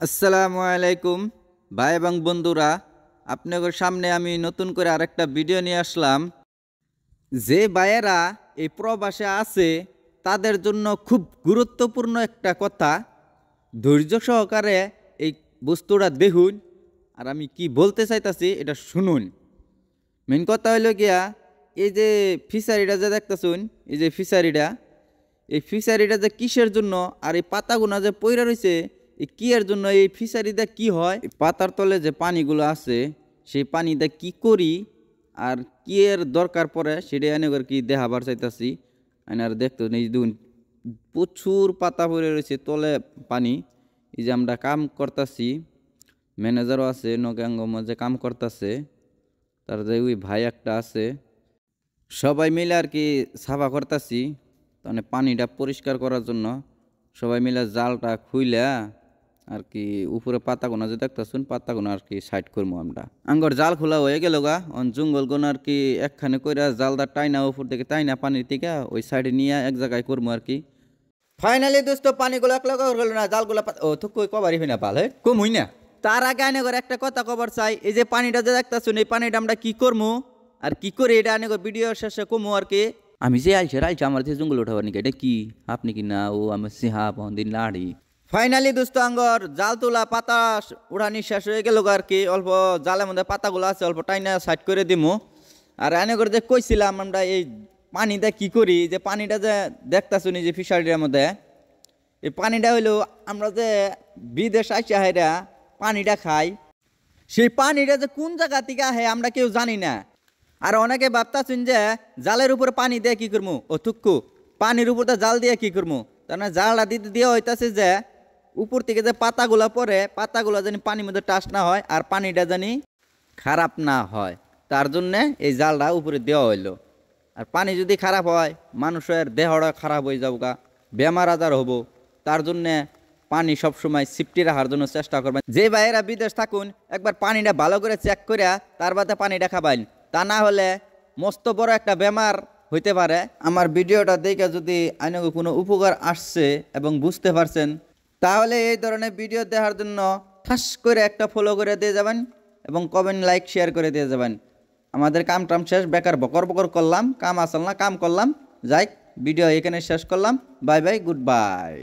আসসালামু আলাইকুম ভাই এবং বন্ধুরা, আপনাদের সামনে আমি নতুন করে আরেকটা ভিডিও নিয়ে আসলাম। যে ভাইয়েরা এই প্রবাসে আছে তাদের জন্য খুব গুরুত্বপূর্ণ একটা কথা। ধৈর্য সহকারে এই বস্তুটা দেখুন আর আমি কি বলতে চাইতাছি এটা শুনুন। মেন কথা হইল গিয়া, এই যে ফিশারিটা যে দেখতেছুন, এই যে ফিশারিটা, এই ফিশারিটা যে কিসের জন্য আর এই পাতাগুনা যে পইরা রয়েছে এই কি এর জন্য, এই ফিশারিটা কি হয়, পাতার তলে যে পানিগুলো আছে সেই পানিটা কি করি আর কি এর দরকার পড়ে সেটা এনে করে কি দেখাবার চাইতাছি। আর দেখতো এই দুন প্রচুর পাতা পড়ে রয়েছে তলে পানি। এই যে আমরা কাম করতাছি, ম্যানেজারও আছে নগাঙ্গ মাঝে কাম করতেছে, তার যে ওই ভাই একটা আছে, সবাই মিলে আর কি সাফা করতাছি। মানে পানিটা পরিষ্কার করার জন্য সবাই মিলে জালটা খুইলা আর কি উপরে পাতাগুনা যে দেখতেছুন পাতাগুনা আর কি সাইড করবো আমরা। আঙ্গর জাল খোলা হয়ে গেল গা, জঙ্গল গুণ আর কি একখানে কইরা জালটা টাইনা উপর থেকে টাইনা পানির থেকে ওই সাইডে নিয়ে এক জায়গায় করবো আর কি। ফাইনালি দোস্ত পানিগুলো এক লগা হলো না, জালগুলা ও তো কই কবারই হয় না ভালো কম হই না। তার আগে আনে করে একটা কথা কবার চাই, এই যে পানিটা যে দেখতেছুন এই পানিটা আমরা কি করবো আর কি করে এটা আনে ভিডিও শেষে কমু আর কি। আমি যে আইছে আমার যে জঙ্গল উঠাবার নাকি এটা কি আপনি কি না ও আমি সিহা দিন লাড়ি। ফাইনালি দোস্ত আঙ্গর জাল তোলা পাতা উড়ানি শেষ হয়ে গেল আর কি। অল্প জালের মধ্যে পাতাগুলো আছে অল্প টাইনা সাইড করে দিমু। আর এনে করে যে কইছিলাম আমরা এই পানিটা কি করি, যে পানিটা যে দেখতেছুন এই যে ফিশারিটার মধ্যে, এই পানিটা হইলো আমরা যে বিদেশ আইসা হেরা পানিটা খাই, সেই পানিটা যে কোন জায়গা থেকে আহে আমরা কেউ জানি না। আর অনেকে ভাবতাছেন যে জালের উপরে পানি দিয়ে কি করবো, ও থুক্কু পানির উপর জাল দিয়ে কি করবো, তার মানে জালটা দিতে দিয়ে হইতাছে যে উপর থেকে যে পাতাগুলা পরে পাতাগুলা জানি পানির মধ্যে টাচ না হয় আর পানিটা জানি খারাপ না হয়, তার জন্যে এই জালটা উপরে দেওয়া হইলো। আর পানি যদি খারাপ হয় মানুষের দেহটা খারাপ হয়ে যাবো গা, বেমার আজার হবো। তার জন্যে পানি সবসময় সিফটি রাখার জন্য চেষ্টা করবেন। যে ভাইয়েরা বিদেশ থাকুন একবার পানিটা ভালো করে চেক করে তার বাদে পানিটা খাবেন, তা না হলে মস্ত বড় একটা বেমার হইতে পারে। আমার ভিডিওটা দেখে যদি আইনকে কোনো উপকার আসছে এবং বুঝতে পারছেন, তাহলে এই ধরনের ভিডিও দেখার জন্য ঠাস করে একটা ফলো করে দিয়ে যাবেন এবং কমেন্ট লাইক শেয়ার করে দিয়ে যাবেন। আমাদের কাম টাম শেষ, বেকার বকর বকর করলাম, কাম আসল না কাম করলাম। যাই ভিডিও এখানে শেষ করলাম। Bye bye, good bye.